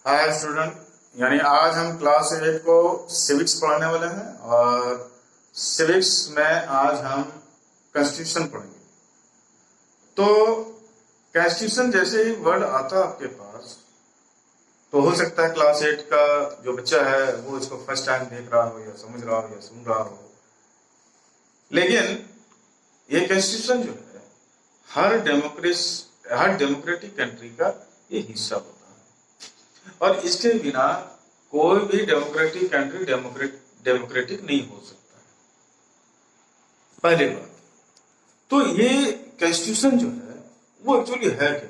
Hi student, यानी आज हम क्लास 8 को सिविक्स पढ़ाने वाले हैं और सिविक्स में आज हम कॉन्स्टिट्यूशन पढ़ेंगे। तो कॉन्स्टिट्यूशन जैसे ही वर्ड आता आपके पास तो हो सकता है क्लास 8 का जो बच्चा है वो इसको फर्स्ट टाइम देख रहा हो या समझ रहा हो या सुन रहा हो, लेकिन ये कॉन्स्टिट्यूशन जो है हर डेमोक्रेटिक कंट्री का ये हिस्सा होता है और इसके बिना कोई भी डेमोक्रेटिक कंट्री डेमोक्रेटिक नहीं हो सकता है। पहली बात तो ये कॉन्स्टिट्यूशन जो है वो एक्चुअली है क्या।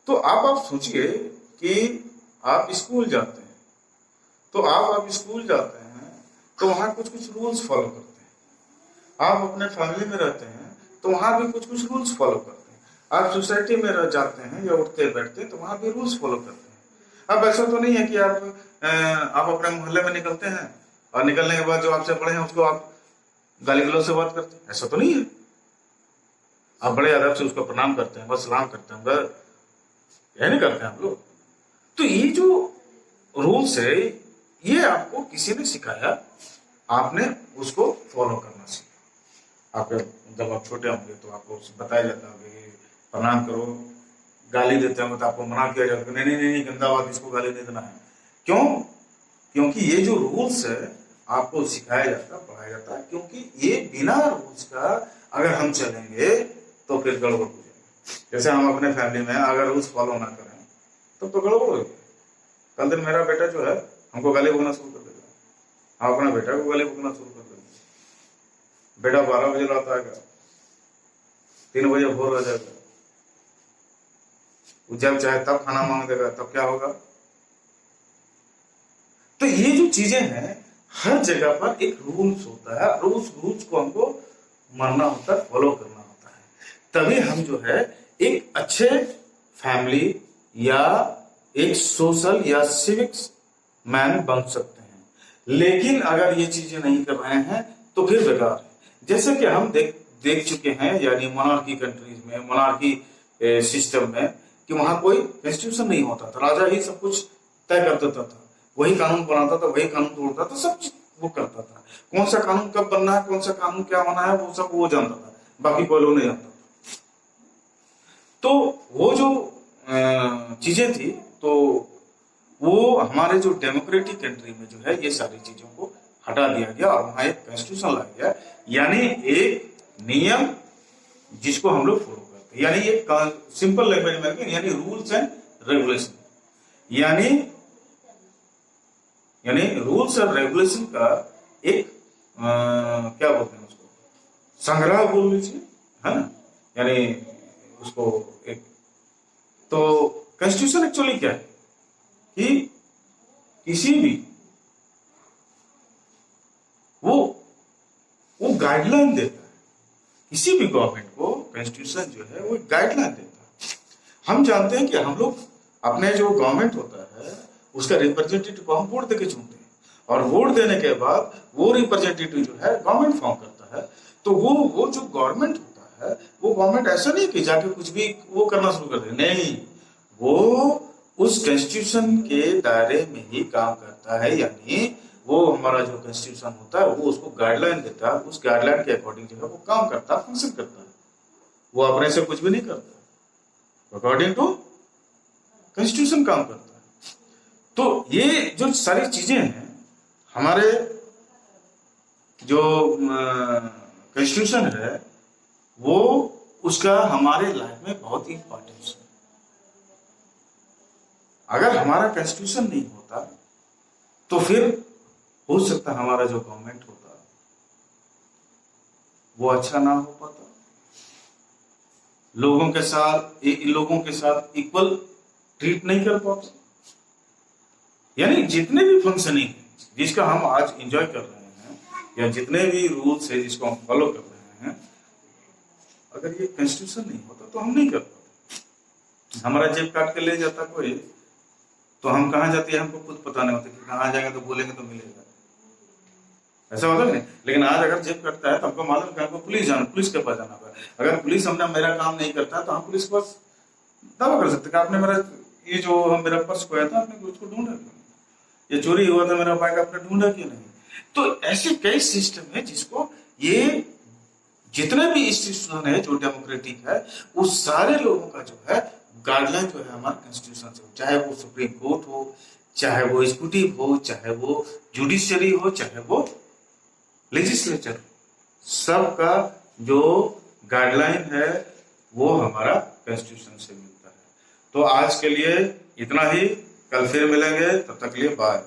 तो आप सोचिए कि आप स्कूल जाते हैं, तो आप स्कूल जाते हैं तो वहां कुछ रूल्स फॉलो करते हैं। आप अपने फैमिली में रहते हैं तो वहां भी कुछ रूल्स फॉलो करते हैं। आप सोसाइटी में रह जाते हैं या उठते बैठते हैं तो वहां भी रूल्स फॉलो करते हैं। अब ऐसा तो नहीं है कि आप अपने मोहल्ले में निकलते हैं और निकलने के बाद जो आपसे बड़े हैं उसको आप गाली गलौज से बात करते हैं, ऐसा तो नहीं है। आप बड़े अदब से उसको प्रणाम करते हैं, बस सलाम करते हैं, यह नहीं करते हैं हम लोग। तो ये जो रूल्स है ये आपको किसी ने सिखाया, आपने उसको फॉलो करना सीखा। आप जब आप छोटे होंगे तो आपको बताया जाता है प्रणाम करो, गाली देते होंगे तो आपको मना किया जाता है नहीं गंदा बात, इसको गाली नहीं देना है। क्यों? क्योंकि ये जो रूल्स है आपको सिखाया जाता है, पढ़ाया जाता है, क्योंकि ये बिना रूल्स का अगर हम चलेंगे तो फिर गड़बड़ हो जाएगी। जैसे हम अपने फैमिली में अगर रूल्स फॉलो ना करें तो गड़बड़ हो जाएगी। कल दिन मेरा बेटा जो है हमको गाली बोलना शुरू कर देगा, हम अपने बेटा को गाली बोलना शुरू कर देंगे। बेटा 12 बजे रात आएगा, 3 बजे भोर हो जाएगा, जब चाहे तब खाना मांग देगा, तब क्या होगा। तो ये जो चीजें हैं हर जगह पर एक रूल्स होता है, उस रूल्स को हमको मानना होता है, फॉलो करना होता है, तभी हम जो है एक अच्छे फैमिली या एक सोशल या सिविक्स मैन बन सकते हैं। लेकिन अगर ये चीजें नहीं कर रहे हैं तो फिर बेकार है। जैसे कि हम देख चुके हैं, यानी मोनार्की कंट्रीज में, मोनार्की सिस्टम में, कि वहां कोई कॉन्स्टिट्यूशन नहीं होता था, राजा ही सब कुछ तय कर देता था, वही कानून बनाता था, वही कानून तोड़ता था, सब चीज वो करता था। कौन सा कानून कब बनना है, कौन सा कानून क्या होना है, वो सब वो जानता था, बाकी कोई लोग नहीं जानता था। तो वो जो चीजें थी, तो वो हमारे जो डेमोक्रेटिक कंट्री में जो है ये सारी चीजों को हटा दिया गया और वहां एक कॉन्स्टिट्यूशन लाया गया, यानी एक नियम जिसको हम लोग फॉलो करते हैं, यानी एक सिंपल लैंग्वेज में यानी रूल्स एंड रेगुलेशन, यानी रूल्स और रेगुलेशन का एक क्या बोलते हैं उसको, संग्रह बोल लीजिए, है ना। यानी उसको एक, तो कॉन्स्टिट्यूशन एक्चुअली क्या है कि किसी भी वो गाइडलाइन देता है, किसी भी गवर्नमेंट को कॉन्स्टिट्यूशन जो है वो गाइडलाइन देता है। हम जानते हैं कि हम लोग अपने जो गवर्नमेंट होता है उसका रिप्रेजेंटेटिव को हम वोट देके चुनते हैं और वोट देने के बाद वो रिप्रेजेंटेटिव जो है गवर्नमेंट फॉर्म करता है। तो वो जो गवर्नमेंट होता है वो गवर्नमेंट ऐसा नहीं कि जाके कुछ भी वो करना शुरू कर दे, नहीं, वो उस कॉन्स्टिट्यूशन के दायरे में ही काम करता है। यानी वो हमारा जो कॉन्स्टिट्यूशन होता है वो उसको गाइडलाइन देता है, उस गाइडलाइन के अकॉर्डिंग जो है वो काम करता है, फंक्शन करता है, वो अपने से कुछ भी नहीं करता, अकॉर्डिंग टू कॉन्स्टिट्यूशन काम करता है। तो ये जो सारी चीजें हैं हमारे जो कॉन्स्टिट्यूशन है वो उसका हमारे लाइफ में बहुत ही इंपॉर्टेंस है। अगर हमारा कॉन्स्टिट्यूशन नहीं होता तो फिर हो सकता है हमारा जो गवर्नमेंट होता वो अच्छा ना हो पाता, लोगों के साथ इक्वल ट्रीट नहीं कर पाता। यानी जितने भी फंक्शनिंग जिसका हम आज एंजॉय कर रहे हैं या जितने भी रूल्स है जिसको हम फॉलो कर रहे हैं, अगर ये कॉन्स्टिट्यूशन नहीं होता तो हम नहीं कर पाते। हमारा जेब काट के ले जाता कोई तो हम कहाँ जाते हैं हमको खुद पता नहीं होता कि कहाँ जाएंगे तो बोलेंगे तो मिलेगा, ऐसा होता नहीं। लेकिन आज अगर जेब कटता है तो हमको मालूम कि हमको पुलिस के पास जाना पड़ा। अगर पुलिस मेरा काम नहीं करता तो हम पुलिस के पास दावा कर सकते कि आपने मेरा ये जो मेरा पर्स खोया था आपने उसको ढूंढा क्यों नहीं? ये चोरी हुआ था मेरा बाइक आपने ढूंढा क्यों नहीं? तो ऐसे कई सिस्टम है जिसको ये जितने भी इंस्टीट्यूशन है जो डेमोक्रेटिक है वो सारे लोगों का जो है गाइडलाइन जो है हमारे कॉन्स्टिट्यूशन से, चाहे वो सुप्रीम कोर्ट हो, चाहे वो एग्जीक्यूटिव हो, चाहे वो जुडिशरी हो, चाहे वो लेजिस्लेचर, सबका जो गाइडलाइन है वो हमारा कॉन्स्टिट्यूशन से मिलता है। तो आज के लिए इतना ही, कल फिर मिलेंगे, तब तक के लिए बाय।